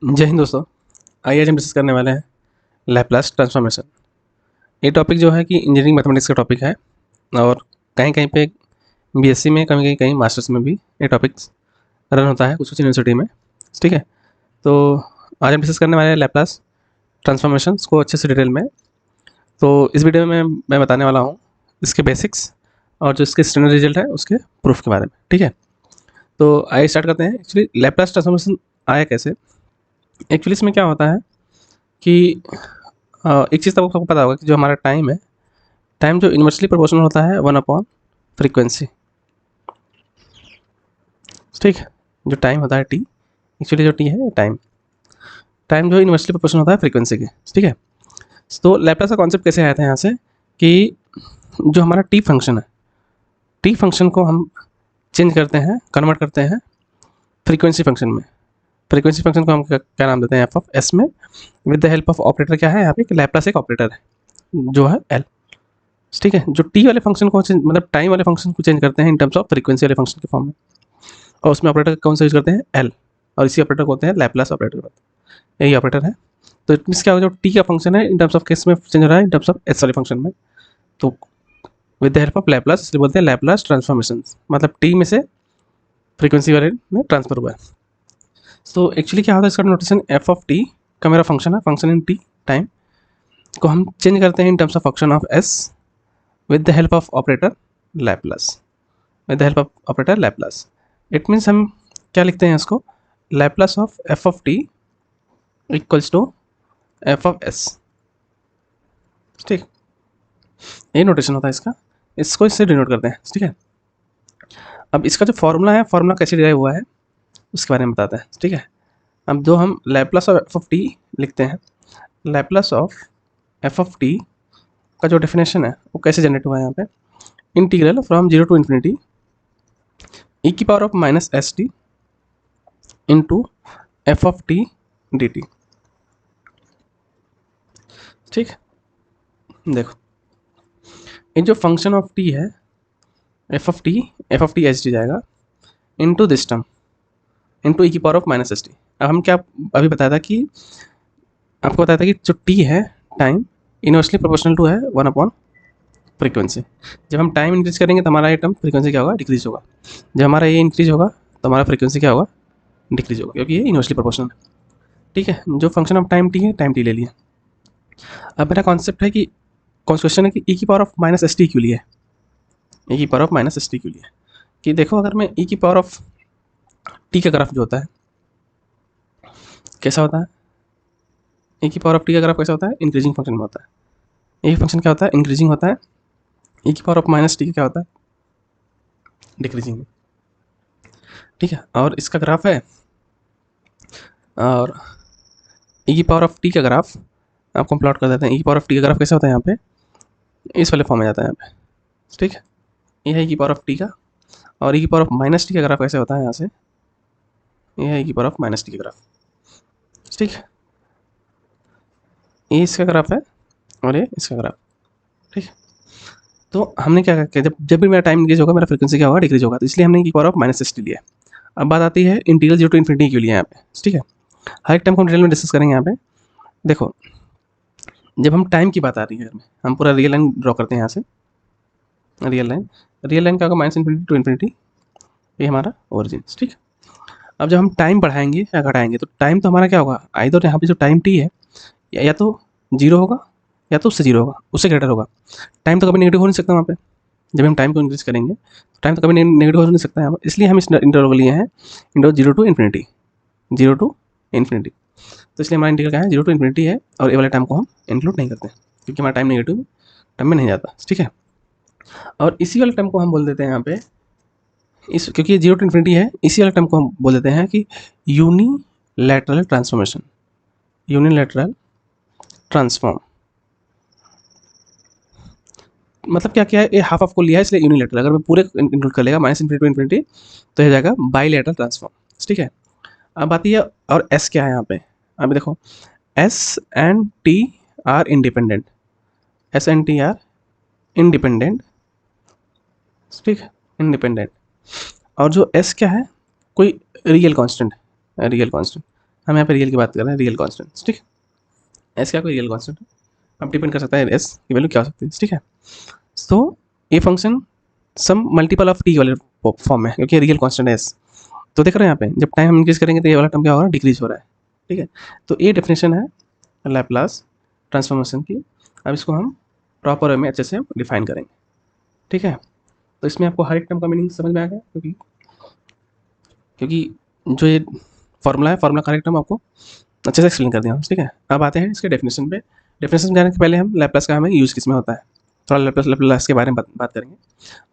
जय हिंद दोस्तों। आइए आज हम डिस्कस करने वाले हैं लैप्लास ट्रांसफॉर्मेशन। ये टॉपिक जो है कि इंजीनियरिंग मैथमेटिक्स का टॉपिक है और कहीं कहीं पे बीएससी में, कहीं कहीं मास्टर्स में भी ये टॉपिक रन होता है कुछ कुछ यूनिवर्सिटी में। ठीक है, तो आज हम डिस्कस करने वाले हैं लैप्लास ट्रांसफॉर्मेशंस को अच्छे से डिटेल में। तो इस वीडियो में मैं बताने वाला हूँ इसके बेसिक्स और जो इसके स्टैंडर्ड रिजल्ट है उसके प्रूफ के बारे में। ठीक है, तो आइए स्टार्ट करते हैं। एक्चुअली लैप्लास ट्रांसफॉर्मेशन आया कैसे? एक्चुअली इसमें क्या होता है कि एक चीज़ तो आपको पता होगा कि जो हमारा टाइम है, टाइम जो इन्वर्सली प्रोपोर्शनल होता है 1/फ्रीक्वेंसी। ठीक है, जो टाइम होता है टी, एक्चुअली जो टी है टाइम, टाइम जो इन्वर्सली प्रोपोर्शनल होता है फ्रीक्वेंसी के। ठीक है, तो लैप्लास का कॉन्सेप्ट कैसे आया था यहाँ से कि जो हमारा टी फंक्शन है, टी फंक्शन को हम चेंज करते हैं, कन्वर्ट करते हैं फ्रीक्वेंसी फंक्शन में। फ्रीक्वेंसी फंक्शन को हम क्या नाम देते हैं, एफ ऑफ एस में, with the help of operator क्या है यहाँ पे, लैप्लास एक ऑपरेटर है जो है एल। ठीक है, जो टी वाले फंक्शन को मतलब टाइम वाले फंक्शन को चेंज करते हैं इन टर्म्स ऑफ फ्रीक्वेंसी वाले फंक्शन के फॉर्म में, और उसमें ऑपरेटर कौन सा यूज करते हैं, एल, और इसी ऑपरेटर को होते हैं लैप्लास ऑपरेटर, यही ऑपरेटर है। तो इट मीन्स क्या होगा, जो टी का फंक्शन है इन टर्म्स ऑफ किस में चेंज हो रहा है, इन टर्म्स ऑफ एस वाले फंक्शन में। तो with the help of Laplace, इसलिए बोलते हैं लैप्लास ट्रांसफॉर्मेशन, मतलब टी में से फ्रीक्वेंसी वाले में ट्रांसफर हुआ है। तो एक्चुअली क्या होता है, इसका नोटेशन एफ ऑफ टी का मेरा फंक्शन है, फंक्शन इन टी टाइम को हम चेंज करते हैं in terms of function of S with the help of operator Laplace, with the help of operator Laplace. It means हम क्या लिखते हैं इसको, Laplace of F of T equals to F of S. ठीक, ये notation होता है इसका, इसको इससे डिनोट करते हैं। ठीक है, अब इसका जो फॉर्मूला है, फॉर्मूला कैसे डिराइव हुआ है उसके बारे में बताते हैं। ठीक है, अब जो हम Laplace of F of T लिखते हैं, Laplace of F of T का जो डेफिनेशन है वो कैसे जनरेट हुआ है यहाँ पे, integral from zero to infinity e की power of minus s t into F of t d t. ठीक, देखो ये जो फंक्शन ऑफ टी है एफ ऑफ टी एच टी जाएगा into this term, into e की power of minus s t. अब हम क्या अभी बताया था कि, आपको बताया था कि जो टी है टाइम इनवर्सली प्रोपोर्शनल टू है 1/फ्रीक्वेंसी। जब हम टाइम इंक्रीज करेंगे तो हमारा ये टर्म फ्रीक्वेंसी क्या होगा, डिक्रीज होगा। जब हमारा ये इंक्रीज होगा तो हमारा फ्रीक्वेंसी क्या होगा, डिक्रीज होगा, क्योंकि ये इनवर्सली प्रोपोर्शनल है। ठीक है, जो फंक्शन ऑफ टाइम टी है, टाइम टी ले लिया। अब मेरा कॉन्सेप्ट है कि, कौन क्वेश्चन है कि ई की power of minus s T क्यों लिया है, ई की power of minus s T क्यों लिया है। कि देखो अगर मैं ई की पावर ऑफ टी का ग्राफ जो होता है कैसा होता है, ई की पावर ऑफ टी का ग्राफ कैसा होता है, इंक्रीजिंग फंक्शन में होता है। ये फंक्शन क्या होता है, इंक्रीजिंग होता है। ई की पावर ऑफ माइनस टी का क्या होता है, डिक्रीजिंग में। ठीक है, और इसका ग्राफ है, और ई की पावर ऑफ टी का ग्राफ आपको हम प्लॉट कर देते हैं। ई की पावर ऑफ टी का ग्राफ कैसे होता है, यहाँ पे इस वाले फॉर्म में जाता है यहाँ पे। ठीक है, ये है ई की पावर ऑफ टी का, और ई की पावर ऑफ माइनस टी का ग्राफ कैसे होता है यहाँ से, ये है ई की पावर ऑफ माइनस टी का ग्राफ। ठीक है, ये इसका ग्राफ है और ये इसका ग्राफ। ठीक है, तो हमने क्या किया, जब जब भी मेरा टाइम इंक्रीज होगा मेरा फ्रीक्वेंसी क्या होगा, डिक्रीज होगा, तो इसलिए हमने ई की power of minus s T लिया। अब बात आती है इंटीग्रल जीरो टू इन्फिनिटी के लिए यहाँ पे। ठीक है, हर एक टाइम को हम डिटेल में डिस्कस करेंगे यहाँ पे। देखो जब हम टाइम की बात आ रही है, हम पूरा रियल लाइन ड्रॉ करते हैं यहाँ से, रियल लाइन क्या होगा, माइनस इन्फिनिटी टू इन्फिनिटी, ये हमारा ओरिजिन। ठीक है, अब जब हम टाइम बढ़ाएंगे या घटाएंगे तो टाइम तो हमारा क्या होगा, आइदर यहाँ पे जो टाइम टी है या तो जीरो होगा या तो उससे जीरो होगा, उससे ग्रेटर होगा। टाइम तो कभी नेगेटिव हो नहीं सकता वहाँ पे, जब हम टाइम को इंक्रीज करेंगे तो टाइम तो कभी नेगेटिव हो नहीं सकता है, इसलिए हम इस इंटरवल लिए हैं interval zero to infinity, zero to infinity. तो इसलिए हमारा इंटीग्रल क्या है, जीरो टू इन्फिनिटी है, और ये वाले टाइम को हम इंक्लूड नहीं करते क्योंकि हमारा टाइम नेगेटिव टाइम में नहीं जाता। ठीक है, और इसी वाले टाइम को हम बोल देते हैं यहाँ पे, इस क्योंकि ये जीरो टू इन्फिनिटी है, इसी वाले टाइम को हम बोल देते हैं कि यूनिलैटरल ट्रांसफॉर्मेशन, यूनिलैटरल ट्रांसफॉर्म। मतलब क्या क्या है, ये हाफ ऑफ को लिया है इसलिए यूनिलैटरल, अगर मैं पूरे इंक्लूड कर लेगा माइनस इन्फिनिटी टू इन्फिनिटी तो ये जाएगा बाईलैटरल ट्रांसफॉर्म। ठीक है, अब आती है, और एस क्या है यहाँ पे, अभी देखो S and T R independent, S and T R independent. ठीक है, इंडिपेंडेंट, और जो एस क्या है, कोई रियल कांस्टेंट है, रियल कांस्टेंट। हम यहाँ पे रियल की बात कर रहे हैं, रियल कॉन्स्टेंट, ठीक है। एस क्या कोई रियल कॉन्स्टेंट है, अब डिपेंड कर सकता है एस की वैल्यू क्या हो सकती है, ठीक है। तो ये function some multiple of T वाले फॉर्म में, क्योंकि रियल कॉन्स्टेंट है एस। तो देख रहे हैं यहाँ पे जब टाइम हम इंक्रीज करेंगे तो ये वाला टर्म क्या होगा, डिक्रीज हो रहा है, ठीक है। तो ये डेफिनेशन है लैप्लास ट्रांसफॉर्मेशन की। अब इसको हम प्रॉपर वे में अच्छे से डिफाइन करेंगे, ठीक है। तो इसमें आपको हर एक टर्म का मीनिंग समझ में आ गया, क्योंकि जो ये फॉर्मूला है, फॉर्मूला का हर एक टर्म आपको अच्छे से एक्सप्लेन कर दिया, ठीक है। अब आते हैं इसके डेफिनेशन पे। डेफिनेशन जाने से पहले हम लैप्लास का हमें यूज़ किस में होता है, थोड़ा लैप्लास के बारे में बात करेंगे।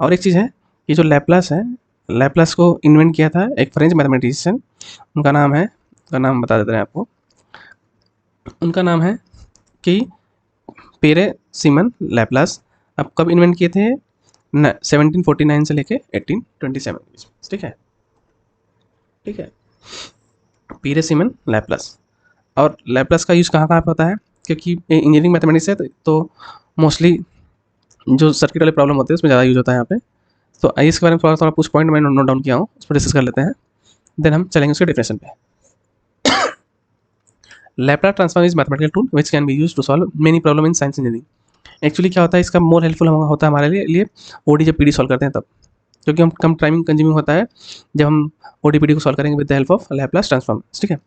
और एक चीज़ है कि जो लैप्लास है, लैप्लास को इन्वेंट किया था एक फ्रेंच मैथमेटिशियन, उनका नाम है, उनका नाम बता देते हैं आपको, उनका नाम है कि पेरे सिमन लैप्लास। अब कब इन्वेंट किए थे, 1749 से लेके 1827, ठीक है, ठीक है। पेरे सिमन लैप्लास। और लैप्लास का यूज़ कहाँ कहाँ पे होता है, क्योंकि इंजीनियरिंग मैथमेटिक्स है तो मोस्टली जो सर्किट वाले प्रॉब्लम होते हैं उसमें ज़्यादा यूज होता है यहाँ पे। तो आइए इसके बारे में थोड़ा थोड़ा कुछ पॉइंट मैंने नोट डाउन किया हूँ, उस पर डिस्कस कर लेते हैं, देन हम चलेंगे उसके डेफिनेशन पे। Laplace transform is mathematical tool which can be use to solve many problem in science engineering. Actually क्या होता है, इसका मोर हेल्पफुल होता है हमारे लिए ओडी जब पीडी सॉल्व करते हैं तब, क्योंकि हम कम टाइमिंग कंज्यूमिंग होता है जब हम ओडी पीडी को सॉल्व करेंगे with the help of Laplace transform, ठीक है।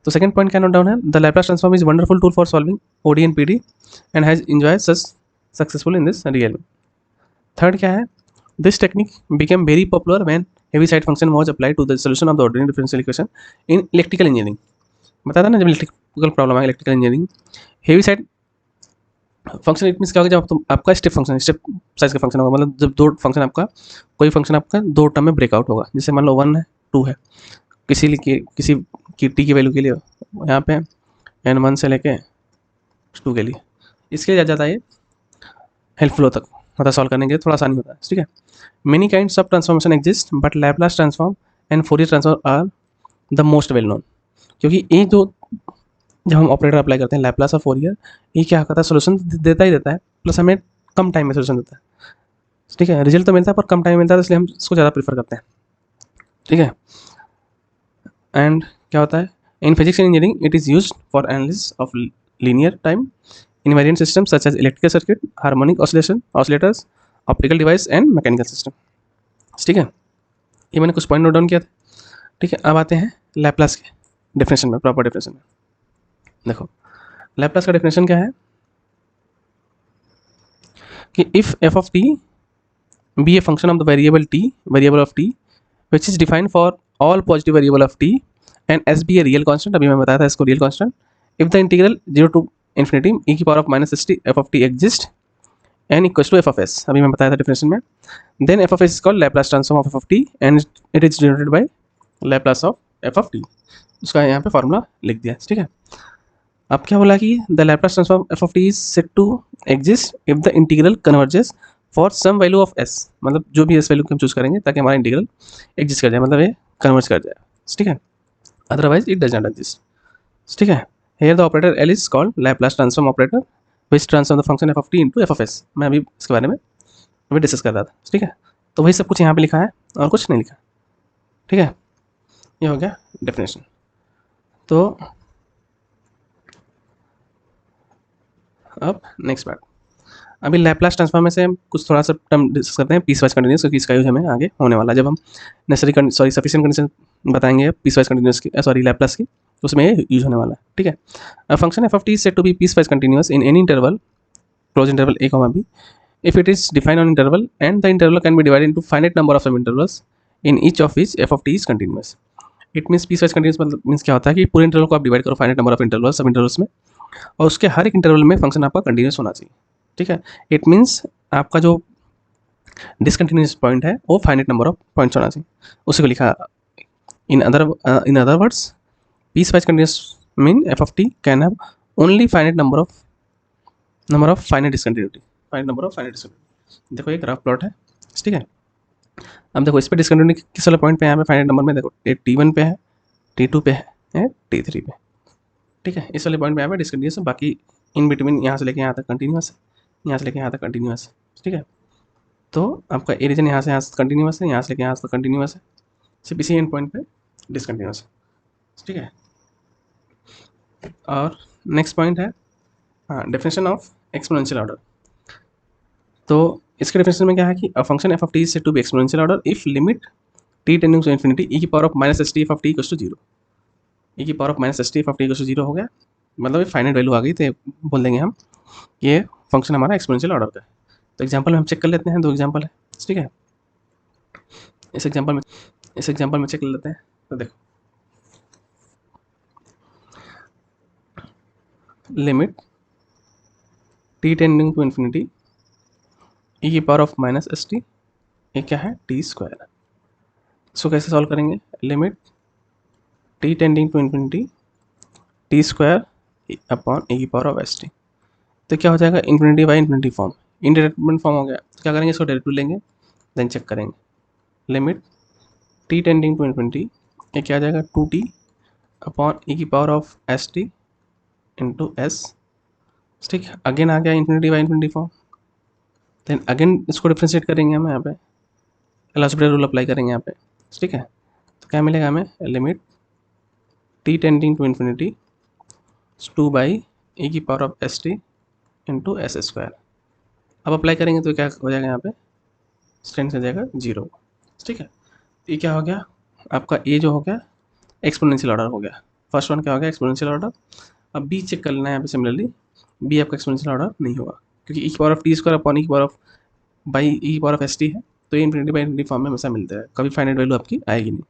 तो सेकंड पॉइंट क्या नोट डाउन है, the Laplace transform is wonderful tool for solving ODE and PDE and has enjoyed such successful in this real. Third क्या है, this technique became very popular when Heaviside function was applied to the solution of the ordinary differential equation in electrical engineering. बताया था ना, जब electrical problem है electrical engineering, Heaviside function it means क्या होगा, जब आपका स्टेप फंक्शन, स्टेप साइज का फंक्शन होगा, मतलब जब दो फंक्शन आपका, कोई फंक्शन आपका दो टर्म में ब्रेकआउट होगा, जैसे मान लो 1 है 2 है, किसी की टी की वैल्यू के लिए यहाँ पे n1 से लेके 2 के लिए, इसके लिए ज़्यादा ये हेल्पफुल होता है, सॉल्व करने के लिए थोड़ा आसानी होता है, ठीक है। Many kinds of transformation exist but Laplace transform and Fourier transform are the most well known. क्योंकि ये जो जब हम ऑपरेटर अप्लाई करते हैं लैप्लास और फोरियर, ये क्या करता है, सोल्यूशन देता ही देता है, प्लस हमें कम टाइम में सोल्यूशन देता है, ठीक है। रिजल्ट तो मिलता है पर कम टाइम में मिलता है, इसलिए हम इसको ज़्यादा प्रीफर करते हैं, ठीक है। एंड क्या होता है, in physics and engineering it is use for analysis of linear time invariant system such as electrical circuit, harmonic oscillators, optical device and mechanical system, ठीक है। ये मैंने कुछ पॉइंट नोट डाउन किया था, ठीक है। अब आते हैं लैप्लास के डेफिनेशन में, प्रॉपर डेफिनेशन में। देखो लैप्लास का डेफिनेशन क्या है कि if f of t be a function of the variable of t which is defined for all positive variable of t and s be a real constant, अभी मैं बताया था इसको real constant, if the integral 0 to infinity e की power of -60 f of t exist and equals to F of s, अभी मैं बताया था डेफिनेशन में, then f of s is called Laplace transform of F of t and it is denoted by Laplace of F of T. उसका यहाँ पे formula लिख दिया, ठीक है। अब क्या बोला कि the Laplace transform F of T is said to exist if the integral converges for some value of S, मतलब जो भी एस वैल्यू हम चूज करेंगे ताकि हमारा इंटीग्रल एग्जिस्ट कर जाए, मतलब ये कन्वर्ज कर जाए, ठीक है। Otherwise it does not exist, ठीक है। Here the operator L is called Laplace transform operator which transform the function F of T into F of S. मैं अभी इसके बारे में अभी डिस्कस कर रहा था, ठीक है। तो वही सब कुछ यहाँ पे लिखा है और कुछ नहीं लिखा, ठीक है। ये हो गया डेफिनेशन। तो अब नेक्स्ट पार्ट, अभी लैप्लास ट्रांसफॉर्म में से हम कुछ थोड़ा सा टर्म डिस्कस करते हैं, पीस वाइज कंटिन्यूस, क्योंकि इसका यूज हमें आगे होने वाला है जब हम नेसेसरी सफिशिएंट कंडीशन बताएंगे पीस वाइज कंटिन्यूस की, लैप्लास की, उसमें ये यूज होने वाला है, ठीक है। A function F of T is said to be piecewise continuous in any interval closed interval a comma b if it is defined on interval and the interval can be divided into finite number of sub intervals in each of which f of t is continuous. It means piecewise continuous मतलब means क्या होता है कि पूरे interval को आप divide करो finite number of interval सब इंटरवल्स में, और उसके हर एक इंटरवल में फंक्शन आपका कंटिन्यूस होना चाहिए, ठीक है। इट मीन्स आपका जो डिसकंटिन्यूस पॉइंट है वो फाइनाइट नंबर ऑफ पॉइंट्स होना चाहिए, उसी को लिखा in other words piecewise continuous mean F of T can have only finite number of finite discontinuity, finite number of finite discontinuity. देखो ये ग्राफ प्लॉट है, ठीक है। अब देखो इस पर डिसकंटिन्यूटी किस वाले पॉइंट पे है, यहाँ पे फाइनाइट नंबर में देखो T1 पे है, T2 पे है, T3 पे, ठीक है। इस वाले पॉइंट पे यहाँ पे डिसकंटिन्यूस है, बाकी इन बिटवीन यहाँ से लेके यहाँ तक कंटिन्यूस है, यहाँ से लेके यहाँ तक कंटिन्यूस है, ठीक है। तो आपका ए रीजन यहाँ से कंटिन्यूस है, यहाँ से लेके यहाँ तक कंटिन्यूस है, सिर्फ इसी एंड पॉइंट पे डिसकंटिन्यूस है, ठीक है। और नेक्स्ट पॉइंट है डेफिनेशन ऑफ एक्सपोनेंशियल ऑर्डर। तो इसके डेफिनेशन में क्या है कि a function F of T is said to be exponential order if limit t tending to infinity e की power of minus s t f of T equals to zero. E की power of minus s t f of T equals to zero हो गया, मतलब ये finite value आ गई, तो बोल देंगे हम ये फंक्शन हमारा एक्सपोनेंशियल ऑर्डर का है। तो एग्जांपल में हम चेक कर लेते हैं, दो एग्जांपल है, ठीक है। इस एग्जांपल में चेक कर लेते हैं। तो देखो, limit t tending to infinity e की power of minus s t, ये क्या है, टी स्क्वायर। इसको कैसे सॉल्व करेंगे, limit t tending to infinity t square upon e की पावर ऑफ एस टी। तो क्या हो जाएगा, infinity by infinity form, indirect form हो गया। तो क्या करेंगे, इसको डायरेक्ट लेंगे, देन चेक करेंगे। Limit t tending to infinity, ये क्या आ जाएगा, टू टी अपॉन ई की power of s t into s, ठीक है। अगेन आ गया infinity by infinity form, then again इसको डिफ्रेंशिएट करेंगे हम यहाँ पे, एल हॉस्पिटल रूल अप्लाई करेंगे यहाँ पे, ठीक है। तो क्या मिलेगा हमें, limit t tending to infinity two by e की power of s t into s square. अब अप्लाई करेंगे तो क्या हो जाएगा, यहाँ पे स्टैंड हो जाएगा जीरो, ठीक है। ये क्या हो गया आपका, ये जो हो गया एक्सपोनेंशियल ऑर्डर हो गया। फर्स्ट वन क्या हो गया, एक्सपोनेंशियल ऑर्डर। अब बी चेक कर लेना है यहाँ पे, सिमिलरली बी आपका एक्सपोनेंशियल ऑर्डर नहीं होगा, क्योंकि ई की power of t square upon e की पावर ऑफ बाई ई की पावर ऑफ एस टी है, तो ये इन्फिनिटी बाई इन्फिनिटी फॉर्म में हमेशा मिलता है, कभी फाइनाइट वैल्यू आपकी आएगी नहीं,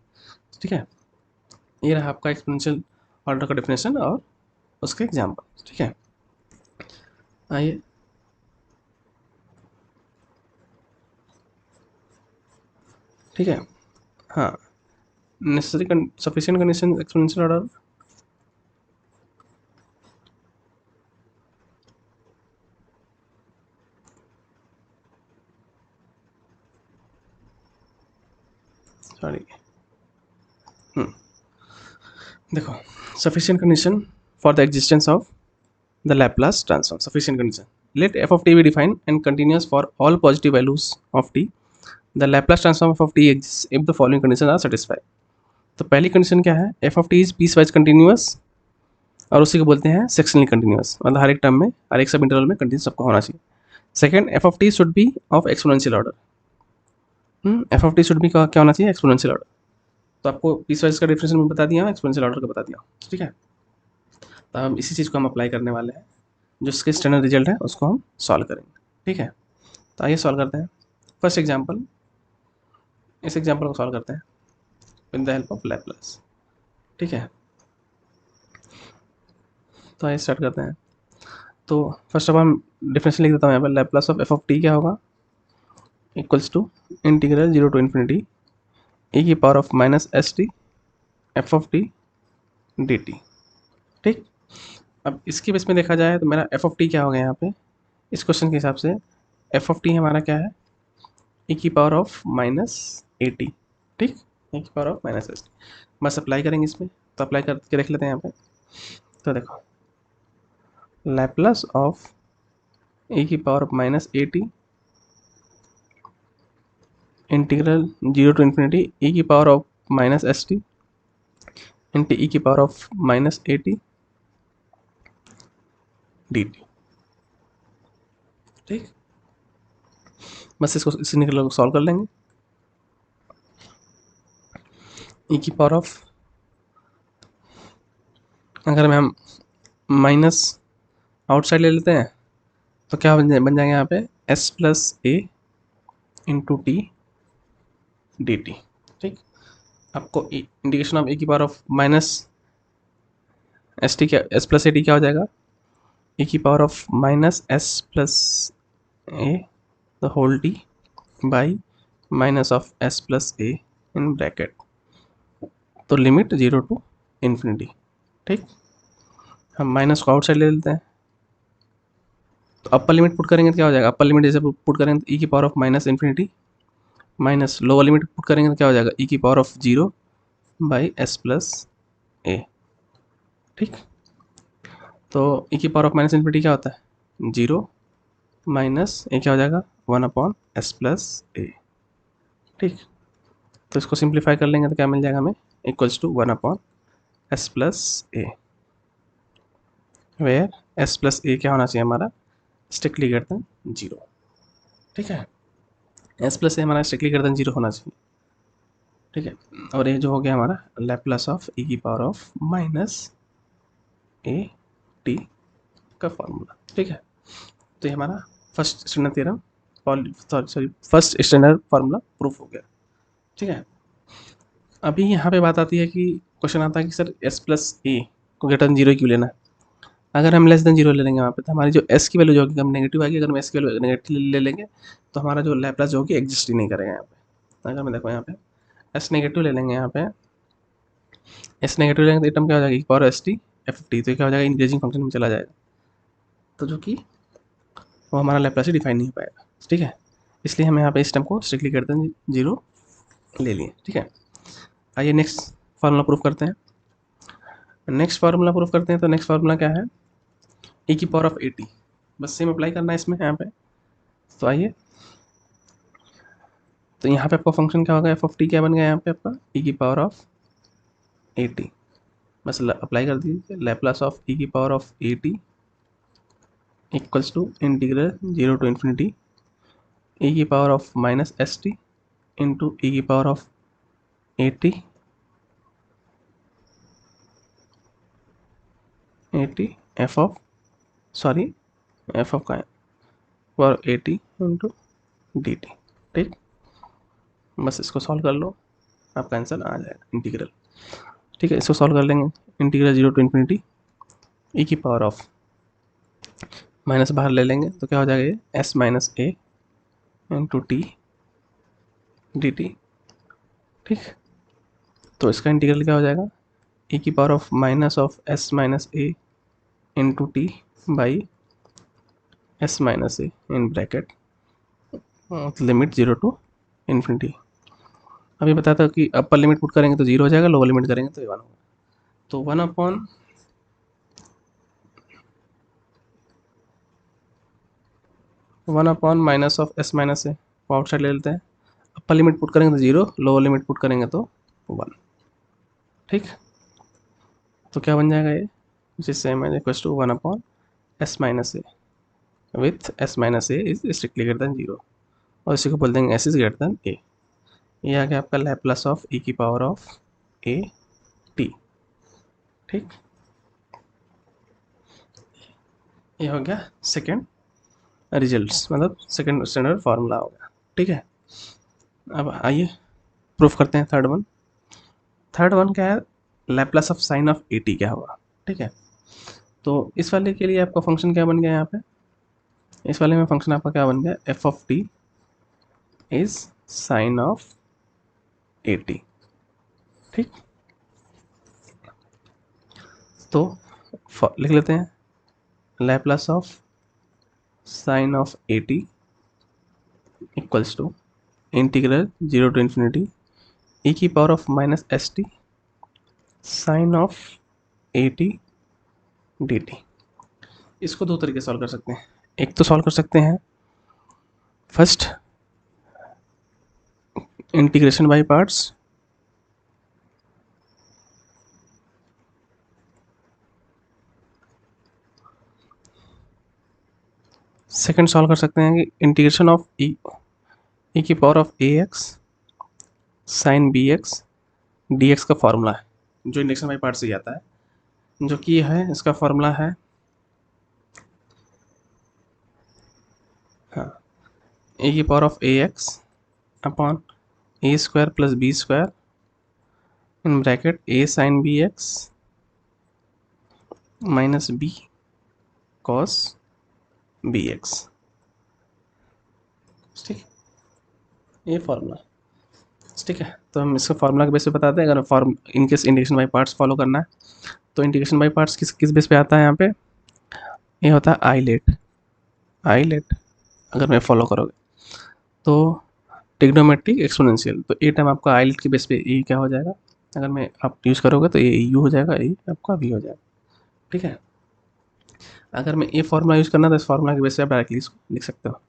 ठीक है। ये रहा आपका एक्सपोनेंशियल ऑर्डर का डेफिनेशन और उसके एग्जाम्पल, ठीक है। आइए ठीक है, हाँ, necessary sufficient condition exponential order, sorry, देखो, sufficient condition for the existence of the Laplace transform, sufficient condition. Let f of t be defined and continuous for all positive values of t. The Laplace transform of t exists if the following conditions are satisfied. तो पहली condition क्या है, f of t is piecewise continuous, और उसी को बोलते हैं sectionally continuous, मतलब हर एक टर्म में, हर एक सब इंटरवल में कंटिन्यूस सबको होना चाहिए। Second, f of t should be of exponential order. f of t should be क्या होना चाहिए, एक्सपोनेंशियल ऑर्डर। तो आपको पीस वाइज का डिफरेंशियल में बता दिया, एक्सपोनेंशियल ऑर्डर का बता दिया, ठीक है। तो हम इसी चीज़ को हम अप्लाई करने वाले हैं, जो इसके स्टैंडर्ड रिजल्ट है उसको हम सॉल्व करेंगे, ठीक है। तो आइए सॉल्व करते हैं फर्स्ट एग्जांपल, इस एग्जांपल को सॉल्व करते हैं with the help of Laplace, ठीक है। तो आइए स्टार्ट करते हैं। तो फर्स्ट ऑफ ऑल डिफरेंशियल लिख देता हूँ यहाँ पर, Laplace of F of t क्या होगा, equals to integral zero to infinity e की power of minus s t f of t d t, ठीक। अब इसकी बेस में देखा जाए तो मेरा एफ ऑफ टी क्या होगा यहाँ पे, इस क्वेश्चन के हिसाब से एफ ऑफ टी हमारा क्या है, ई की power of minus a t, ठीक, ई की power of minus s T. बस अप्लाई करेंगे इसमें, तो अप्लाई करके देख लेते हैं यहाँ पे। तो देखो, लैप्लास ऑफ ए की power of minus a t integral zero to infinity e की power of minus s t into e की power of minus a t d t, ठीक। बस इसको इस इंटीग्रल को सॉल्व कर लेंगे। ई की पावर ऑफ, अगर हम माइनस आउटसाइड ले लेते हैं तो क्या बन जाएंगे यहाँ पे, s plus a into t d t, ठीक। आपको इंडिकेशन ऑफ ए की power of minus s t क्या, एस प्लस ए टी क्या हो जाएगा, ए की power of minus s plus a the whole t by minus of s plus a in bracket, तो limit zero to infinity, ठीक। हम minus को outside ले लेते हैं, तो अपर लिमिट पुट करेंगे तो क्या हो जाएगा, अपर लिमिट जैसे पुट करेंगे तो ई की power of minus infinity minus lower limit put करेंगे तो क्या हो जाएगा, ई की power of zero by s plus a, ठीक। तो ई की पावर ऑफ माइनस इन्फिनिटी क्या होता है, जीरो माइनस ए क्या हो जाएगा, one upon s plus a, ठीक। तो इसको सिंप्लीफाई कर लेंगे तो क्या मिल जाएगा हमें, equals to one upon s plus a, where s plus a क्या होना चाहिए हमारा, स्ट्रिक्टली ग्रेटर देन 0, ठीक है। एस प्लस ए हमारा स्ट्रिक्टली ग्रेटर देन 0 होना चाहिए, ठीक है। और ये जो हो गया हमारा लैप्लास ऑफ ई की power of minus a T का फॉर्मूला, ठीक है। तो ये हमारा first standard theorem, sorry first standard formula proof हो गया, ठीक है। अभी यहाँ पे बात आती है कि क्वेश्चन आता है कि सर एस प्लस ए को ग्रेटर देन 0 क्यों लेना है। अगर हम लेस देन 0 ले लेंगे वहाँ पे तो हमारी जो एस की वैल्यू जो होगी हम नेगेटिव आएगी, अगर हम एस की वैल्यू नेगेटिव ले लेंगे तो हमारा जो लैप्लास जो होगी एग्जिस्ट ही नहीं करेगा यहाँ पे। अगर मैं देखो यहाँ पे एस नेगेटिव ले लेंगे, यहाँ पे एस नेगेटिव लेंगे तो टर्म क्या हो जाएगा, power S t F T, तो क्या हो जाएगा, इंक्रीजिंग फंक्शन में चला जाएगा, तो जो कि वो हमारा लैप्लास ही डिफाइन नहीं हो पाएगा, ठीक है। इसलिए हम यहाँ पे इस टर्म को स्ट्रिक्टली करते हैं 0 ले लिए, ठीक है। आइए नेक्स्ट फार्मूला प्रूफ करते हैं। नेक्स्ट फार्मूला प्रूफ करते हैं, तो नेक्स्ट फार्मूला क्या है, e की पावर ऑफ 80, बस सेम अप्लाई करना है इसमें यहाँ पे। तो आइए, तो यहाँ पे आपका फंक्शन क्या होगा, एफ ऑफ टी क्या बन गया यहाँ पे आपका e की पावर ऑफ 80, बस अप्लाई कर दीजिए, लैप्लास ऑफ e की power of 80 equals to integral 0 to infinity e की power of minus s t into e की power of 80 f of F of का पावर 80 इंटू डी टी, ठीक। बस इसको सॉल्व कर लो, आपका आंसर आ जाएगा इंटीग्रल, ठीक है। इसको सॉल्व कर लेंगे, इंटीग्रल 0 टू इन्फिनिटी ई की पावर ऑफ माइनस बाहर ले लेंगे तो क्या हो जाएगा, ये s minus a into t d t, ठीक। तो इसका इंटीग्रल क्या हो जाएगा, ई की power of minus of s minus a into t by s minus a in bracket limit 0 to infinity. अभी बताता हूँ कि अपर लिमिट पुट करेंगे तो 0 हो जाएगा, लोअर लिमिट करेंगे तो 1 होगा, तो 1 upon minus of s minus a वो आउटसाइड ले लेते हैं, अपर लिमिट पुट करेंगे तो 0, लोअर लिमिट पुट करेंगे तो 1, ठीक। तो क्या बन जाएगा ये, which is same as equals to 1 upon s minus a with s minus a is strictly greater than 0, और इसी को बोल देंगे s is greater than a. ये आ गया आपका लैप्लास ऑफ ई की पावर ऑफ ए टी, ठीक। ये हो गया सेकेंड रिजल्ट्स, मतलब सेकेंड स्टैंडर्ड फार्मूला हो गया, ठीक है। अब आइए प्रूफ करते हैं थर्ड वन। थर्ड वन क्या है, Laplace of sine of a t क्या होगा, ठीक है। तो इस वाले के लिए आपका फंक्शन क्या बन गया यहाँ पे, इस वाले में फंक्शन आपका क्या बन गया, f of T is sine of a t, ठीक। तो लिख लेते हैं Laplace of sine of a t equals to integral 0 to infinity e की power of minus s t sine of a t d t. इसको दो तरीके से सॉल्व कर सकते हैं, एक तो सॉल्व कर सकते हैं first integration by parts, second solve कर सकते हैं कि इंटीग्रेशन ऑफ ई की power of a x sine b x d x का फॉर्मूला है, जो इंटीग्रेशन बाय पार्ट्स से आता है, जो कि है इसका फॉर्मूला है, हाँ, ए की power of a x upon a square plus b square in bracket a sine b x minus b cos b x, ठीक, ये फॉर्मूला, ठीक है। तो हम इसका फार्मूला के बेस पे बताते हैं, अगर form in case integration by parts follow करना है तो इंटीग्रेशन बाय पार्ट्स किस बेस पे आता है, यहाँ पे ये होता है आई लेट अगर मैं फॉलो करोगे तो ट्रिग्नोमेट्रिक एक्सपोनेंशियल, तो ए टाइम आपका आई लेट के बेस पे ए क्या हो जाएगा, अगर मैं आप यूज़ करोगे तो ये यू हो जाएगा, ए आपका वी हो जाएगा, ठीक है। अगर मैं ए फार्मूला यूज़ करना तो इस फार्मूला के बेस पे आप डायरेक्टली इसको लिख सकते हो।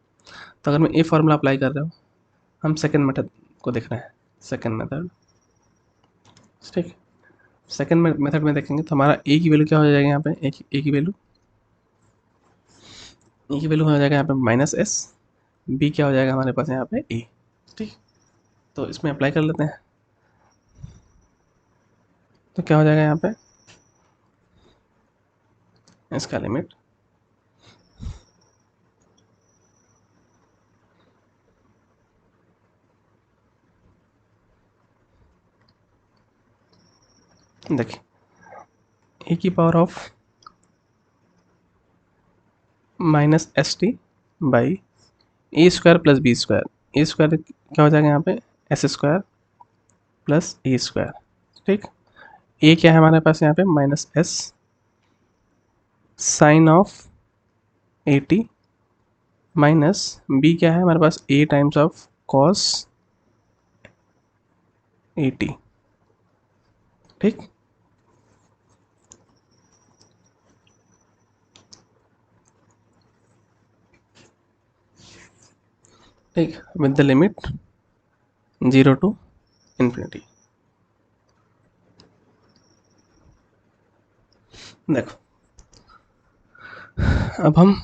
तो अगर मैं ए फार्मूला अप्लाई कर रहे हो, हम सेकेंड मेथड को देख रहे हैं, सेकेंड मेथड, ठीक। सेकेंड मेथड में देखेंगे तो हमारा ए की वैल्यू क्या हो जाएगा, यहाँ पे ए की वैल्यू की वैल्यू हो जाएगा यहाँ पे माइनस एस, बी क्या हो जाएगा हमारे पास यहाँ पे ए। ठीक, तो इसमें अप्लाई कर लेते हैं। तो क्या हो जाएगा यहाँ पे, इसका लिमिट देखिए, ए की power of minus s t by a square plus b square. A square क्या हो जाएगा यहाँ पे, s square plus a square. ठीक, ए क्या है हमारे पास यहाँ पे minus s sine of a t, minus b क्या है हमारे पास a times of cos a t. ठीक, ठीक, with the limit 0 to infinity. देखो, अब हम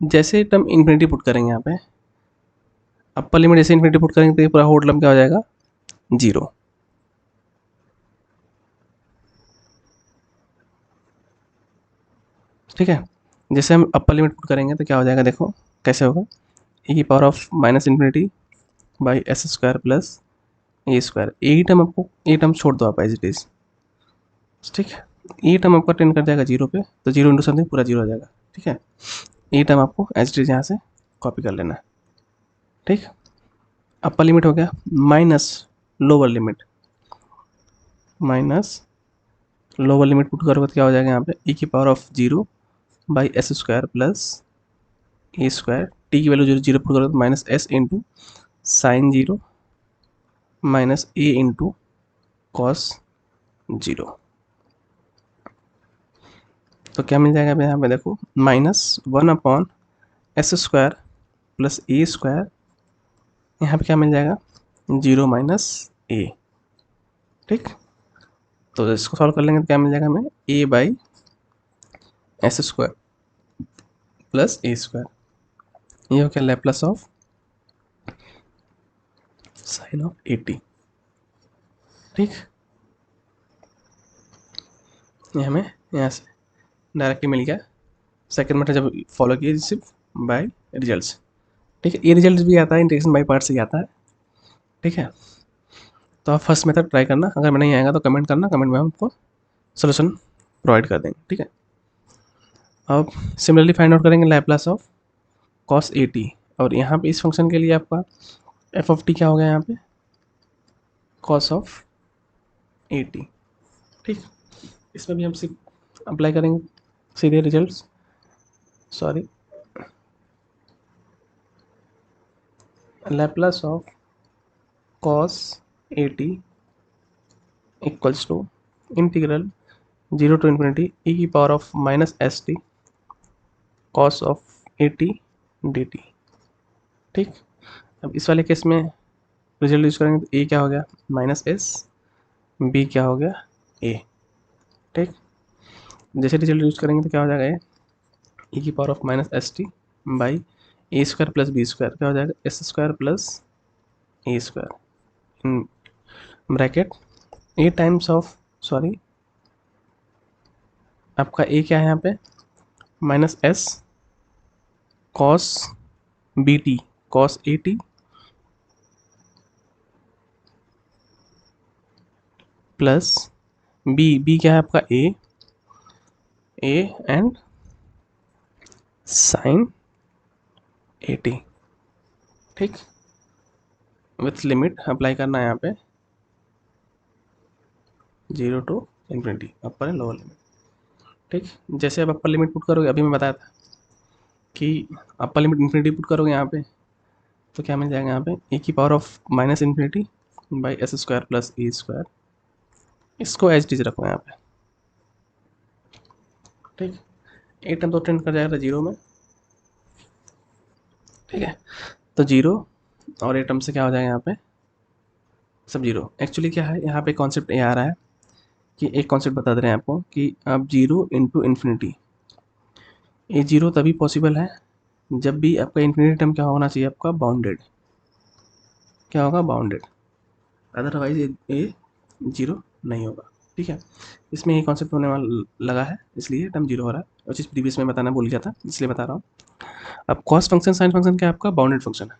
जैसे टर्म इन्फिनिटी पुट करेंगे यहाँ पे, अपर लिमिट जैसे इन्फिनिटी पुट करेंगे तो ये पूरा होल टर्म क्या हो जाएगा, 0। ठीक है, जैसे हम अपर लिमिट पुट करेंगे तो क्या हो जाएगा, देखो कैसे होगा, ए की power of minus infinity by s square plus a square. A term आपको, ए टर्म छोड़ दो आप एज इट इज। ठीक है, ए टर्म आपका टेंड कर जाएगा 0 पे, तो 0 इंटू समथिंग पूरा 0 हो जाएगा। ठीक है, ए टर्म आपको एज इट इज यहाँ से कॉपी कर लेना है। ठीक, अपर लिमिट हो गया minus lower limit, minus lower limit put करोगे तो क्या हो जाएगा यहाँ पे, ए की power of 0 by s square plus a square. T की वैल्यू 0 0 पुट करोगे तो minus s into sine 0 minus a into cos 0। तो क्या मिल जाएगा यहाँ पे, देखो minus 1 upon s square plus a square, यहाँ पे क्या मिल जाएगा, 0 माइनस ए। ठीक, तो इसको सॉल्व कर लेंगे तो क्या मिल जाएगा हमें, a by s square plus a square. ये हो गया लैप्लस ऑफ साइन ऑफ 80। ठीक, ये हमें यहाँ से डायरेक्टली मिल गया। सेकंड मेथड जब फॉलो किए सिर्फ बाय रिजल्ट्स। ठीक है, ये रिजल्ट भी आता है इंटीग्रेशन बाय पार्ट से ही आता है। ठीक है, तो आप फर्स्ट मेथड ट्राई करना, अगर मैं नहीं आएगा तो कमेंट करना, कमेंट में हम आपको सोल्यूशन प्रोवाइड कर देंगे। ठीक है, अब सिमिलरली फाइंड आउट करेंगे Laplace of cos a T, और यहाँ पे इस फंक्शन के लिए आपका एफ ऑफ टी क्या हो गया यहाँ पे, कॉस ऑफ ए टी। ठीक, इसमें भी हम सिर्फ अप्लाई करेंगे सीधे results, sorry, Laplace of cos a t equals to integral 0 to infinity e की power of minus s t cos of a t d t. ठीक, अब इस वाले केस में रिजल्ट यूज करेंगे तो ए क्या हो गया माइनस एस, बी क्या हो गया ए। ठीक, जैसे रिजल्ट यूज करेंगे तो क्या हो जाएगा, ए की power of minus s t by a square plus b square, क्या हो जाएगा s square plus a square in bracket a times of, sorry आपका ए क्या है यहाँ पे minus s cos b t cos a t plus b, b क्या है आपका a and sine a t. ठीक, विथ लिमिट अप्लाई करना है यहाँ पे 0 to infinity, upper and lower limit. ठीक, जैसे अब अपर लिमिट पुट करोगे, अभी मैं बताया था कि अपर लिमिट इन्फिनिटी पुट करोगे यहाँ पे तो क्या मिल जाएगा यहाँ पे, ए की power of minus infinity by s square plus a square. इसको एज टीज रखो यहाँ पे। ठीक, ए टर्म तो टेंड कर जाएगा 0 में। ठीक है, तो 0 और ए टर्म से क्या हो जाएगा यहाँ पे, सब 0। एक्चुअली क्या है यहाँ पे कॉन्सेप्ट ये आ रहा है कि एक कॉन्सेप्ट बता दे रहे हैं आपको कि अब 0 इंटू इन्फिनिटी, ये 0 तभी पॉसिबल है जब भी आपका इन्फिनिटी टर्म क्या होना चाहिए, आपका बाउंडेड, क्या होगा, बाउंडेड, अदरवाइज ये जीरो नहीं होगा। ठीक है, इसमें ये कॉन्सेप्ट होने वाला लगा है, इसलिए टर्म जीरो हो रहा है, और चीज़ प्रीवियस में बताना भूल गया था, इसलिए बता रहा हूँ। अब कॉस फंक्शन साइन फंक्शन क्या है, आपका बाउंडेड फंक्शन है।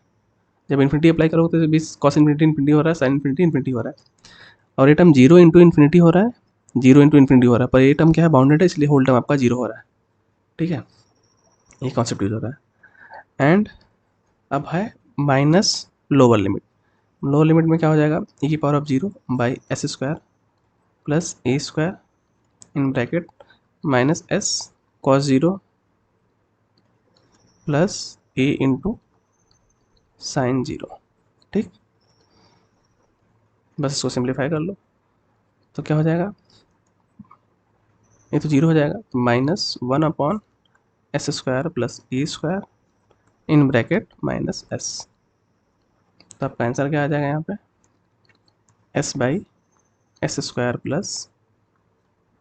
जब इन्फिनिटी अप्लाई करोगे तो बीस कॉस इन्फिनिटी इन्फिनिटी हो रहा है, साइन इन्फिनिटी इन्फिनिटी हो रहा है, और ये टर्म जीरो इंटू इन्फिनिटी हो रहा है, जीरो इंटू इन्फिनिटी हो रहा है, पर ये टर्म क्या है, बाउंडेड है, इसलिए होल टर्म आपका जीरो हो रहा है। ठीक है, ये कॉन्सेप्ट यूज हो रहा है। एंड अब है minus lower limit. Lower limit में क्या हो जाएगा, e की power of zero by s square plus a square in bracket minus s cos zero plus a into sine zero. ठीक, बस इसको सिंप्लीफाई कर लो तो क्या हो जाएगा, ये तो जीरो हो जाएगा, तो minus one upon s square plus a square in bracket minus s. तो आपका आंसर क्या आ जाएगा यहाँ पे, s by s square plus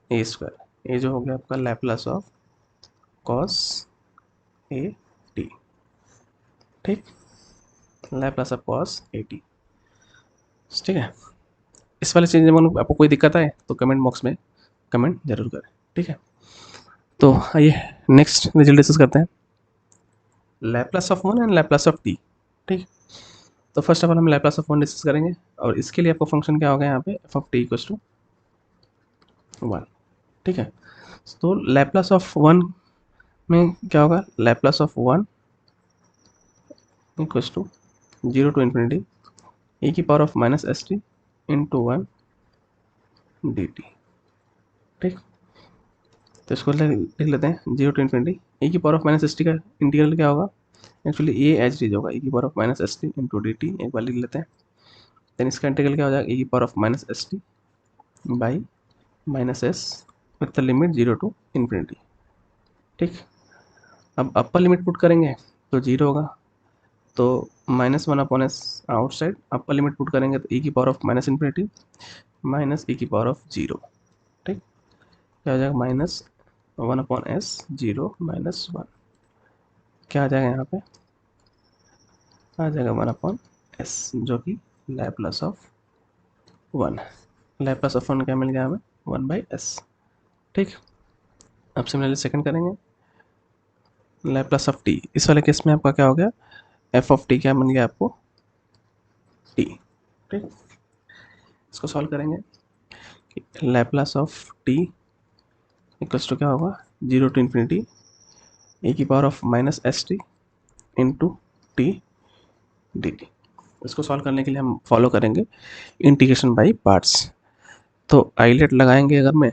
a square, ये जो हो गया आपका Laplace of cos a t. ठीक, Laplace of cos a t. ठीक है, इस वाले चीज़ में आपको कोई दिक्कत आए तो कमेंट बॉक्स में कमेंट जरूर करें। ठीक है, तो आइए नेक्स्ट रिजल्ट डिस्कस करते हैं, Laplace of one and Laplace of T. ठीक, तो फर्स्ट ऑफ ऑल हम लैप्लस ऑफ वन डिस्कस करेंगे, और इसके लिए आपको फंक्शन क्या होगा यहाँ पे, f of T equals to one. ठीक है, तो लैप्लस ऑफ वन में क्या होगा, Laplace of one equals to zero to infinity ए की power of minus s t into one d t. ठीक, तो इसको लिख लेते हैं, जीरो टू इन्फिनिटी ए की power of minus s t का इंटीग्रल क्या होगा, एक्चुअली ए एच डी होगा, ए की power of minus s t into d T, एक बार लिख लेते हैं। देन इसका इंटीग्रल क्या हो जाएगा, ए की power of minus s t by minus s with the limit zero to infinity. ठीक, अब अपर लिमिट पुट करेंगे तो जीरो होगा, तो minus one upon s outside, upper limit put करेंगे तो ए की power of minus infinity minus a की पावर ऑफ जीरो। ठीक, क्या हो जाएगा, minus one upon s zero minus one, क्या आ जाएगा यहाँ पे, आ जाएगा वन अपॉन एस, जो कि Laplace of one, Laplace of one क्या मिल गया हमें, वन बाई एस। ठीक, अब सिमिलरली सेकंड करेंगे, लैप्लस ऑफ टी, इस वाले केस में आपका क्या हो गया, एफ ऑफ टी क्या बन गया आपको, टी। ठीक, इसको सॉल्व करेंगे, Laplace of T equals to क्या होगा, जीरो टू इन्फिनिटी ए की power of minus s t into t d t. इसको सॉल्व करने के लिए हम फॉलो करेंगे इंटीग्रेशन बाई पार्ट्स। तो आइलेट लगाएंगे अगर मैं,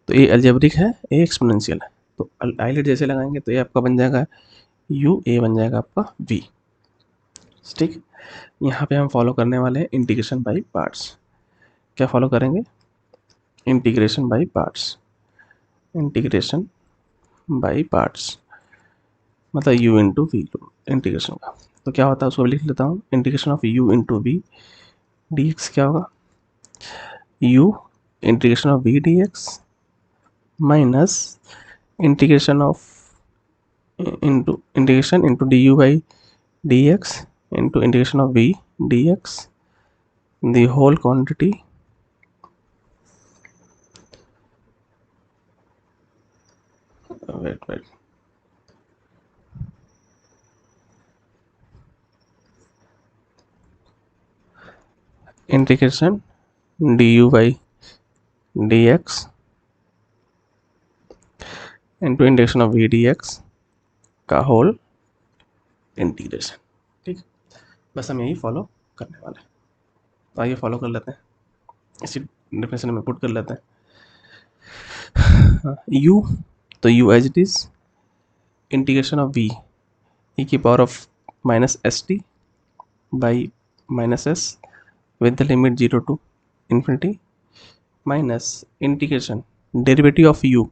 तो ये अलजेब्रिक है, ये एक्सपोनेंशियल है, तो आइलेट जैसे लगाएंगे तो ये आपका बन जाएगा यू, ए बन जाएगा आपका वी। ठीक, यहाँ पे हम फॉलो करने वाले हैं इंटीग्रेशन बाई पार्ट्स। क्या फॉलो करेंगे, integration by parts, integration by parts मतलब u इंटू वी इंटीग्रेशन का। तो क्या होता है उसको लिख लेता हूँ, integration of u into v d x क्या होगा, u integration of v d x minus integration of integration into d u by d x into integration of v d x the whole quantity wait integration d u by d x into integration of v d x का whole integration. ठीक, बस हम यही follow करने वाले हैं, तो आइए फॉलो कर लेते हैं, इसी डेफिनेशन में पुट कर लेते हैं। u, तो u as it is integration of v e की power of minus s t by minus s with the limit zero to infinity minus integration derivative of u,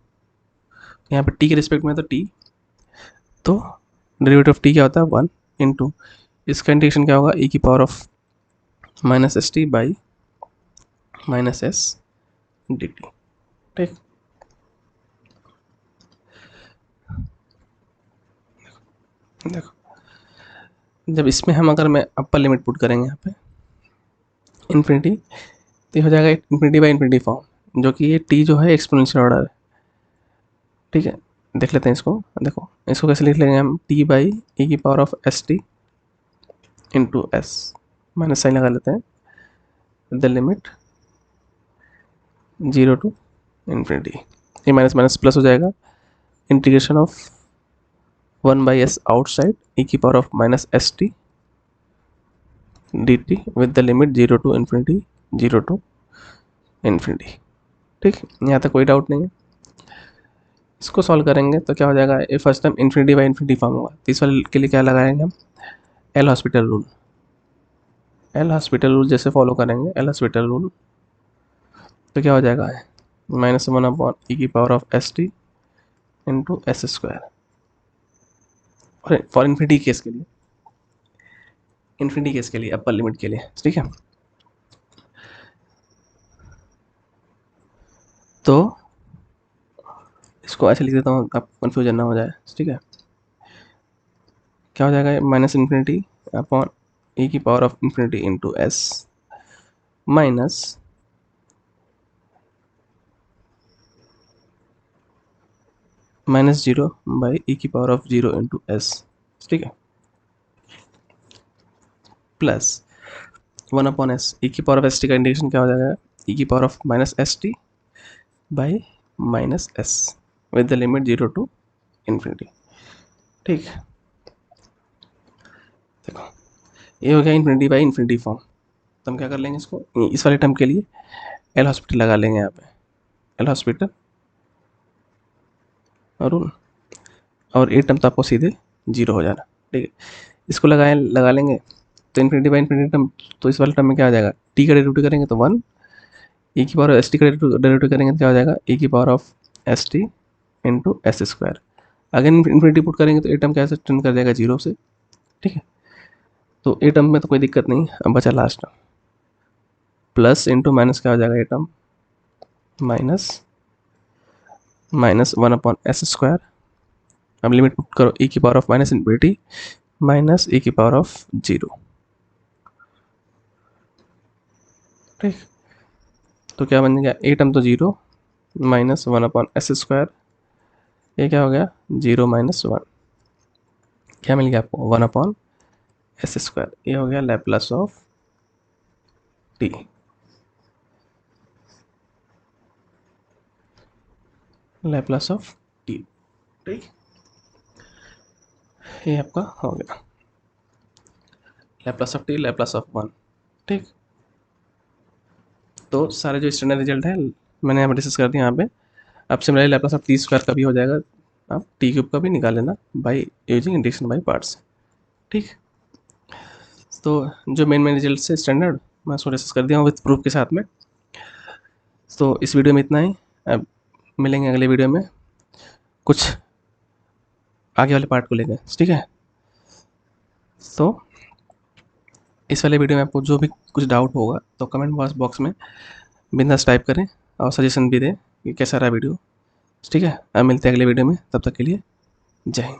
यहाँ पे t के respect में तो t, तो derivative of t क्या होता है, वन इंटू इसका इंटीग्रेशन क्या होगा, e की power of minus s t by minus S D t. ठीक, देखो जब इसमें हम अगर मैं अपर लिमिट पुट करेंगे यहाँ पे इन्फिनिटी, तो ये हो जाएगा इन्फिनिटी बाई इन्फिनिटी फॉर्म, जो कि ये टी जो है एक्सपोनेंशियल ऑर्डर है। ठीक है, देख लेते हैं इसको। देखो इसको कैसे लिख लेंगे हम, टी बाई ई की power of s t into s, minus sign लगा लेते हैं, द लिमिट 0 टू इन्फिनिटी, ये माइनस माइनस प्लस हो जाएगा, integration of 1 by s outside e की power of minus s t d t with the limit 0 to infinity 0 to infinity. ठीक, यहाँ तक कोई डाउट नहीं है। इसको सॉल्व करेंगे तो क्या हो जाएगा, ये first time infinity by infinity form होगा, तो इस वाले के लिए क्या लगाएंगे हम, L hospital rule. L hospital rule जैसे फॉलो करेंगे, एल हॉस्पिटल रूल, तो क्या हो जाएगा, -1 अपॉन ई की power of s t into s square, for infinity case के लिए, इन्फिनिटी केस के लिए अपर लिमिट के लिए। ठीक है, तो इसको ऐसे लिख देता हूँ, आपको कन्फ्यूजन ना हो जाए। ठीक है, क्या हो जाएगा, माइनस इन्फिनिटी अपॉन ई की power of infinity into s minus -0 by e की पावर ऑफ 0 इंटू एस। ठीक है, प्लस 1 अपॉन एस, ई की पावर ऑफ एस टी का इंडिकेशन क्या हो जाएगा, ई की power of minus s t by minus s with the limit 0 to infinity. ठीक, देखो ये हो गया इन्फिनिटी बाई इन्फिनिटी फॉर्म। तो हम क्या कर लेंगे इसको, इस वाले टर्म के लिए एल हॉस्पिटल लगा लेंगे यहाँ पे, एल हॉस्पिटल और ये टर्म तो आपको सीधे 0 हो जाना। ठीक है, इसको लगा लेंगे तो इन्फिनिटी बाई इन्फिनिटी टर्म, तो इस वाले टर्म में क्या हो जाएगा, टी का डेरिवेटिव करेंगे तो 1, ई की पावर एस टी का डेरिवेटिव करेंगे तो क्या हो जाएगा, ई की power of s t into s square. Again infinity put करेंगे तो ए टर्म कैसे टर्न कर जाएगा 0 से। ठीक है, तो ए टर्म में तो कोई दिक्कत नहीं, अब बचा last term, plus into minus क्या हो जाएगा, a term minus 1 upon s square. अब लिमिट पुट करो, ई की power of minus infinity minus e की पावर ऑफ 0। ठीक, तो क्या बन गया, ए टर्म तो 0 माइनस 1 अपॉन एस स्क्वायर, ये क्या हो गया 0 माइनस 1, क्या मिल गया आपको 1 अपॉन एस स्क्वायर, ये हो गया Laplace of T. Laplace of T. ठीक, ये आपका हो गया Laplace of T, Laplace of 1। ठीक, तो सारे जो स्टैंडर्ड रिजल्ट है मैंने यहाँ पर डिस्कस कर दिया। यहाँ पे अब similarly Laplace of t square का भी हो जाएगा, आप टी क्यूब का भी निकाल लेना by using integration by parts. ठीक, तो जो मेन रिजल्ट से स्टैंडर्ड मैं उसको डिस्कस कर दिया हूँ विथ प्रूफ के साथ में। तो इस वीडियो में इतना ही, अब मिलेंगे अगले वीडियो में कुछ आगे वाले पार्ट को लेकर। ठीक है, तो इस वाले वीडियो में आपको जो भी कुछ डाउट होगा तो कमेंट बॉक्स में बिंदास टाइप करें और सजेशन भी दें कि कैसा रहा वीडियो। ठीक है, अब मिलते हैं अगले वीडियो में, तब तक के लिए जय हिंद।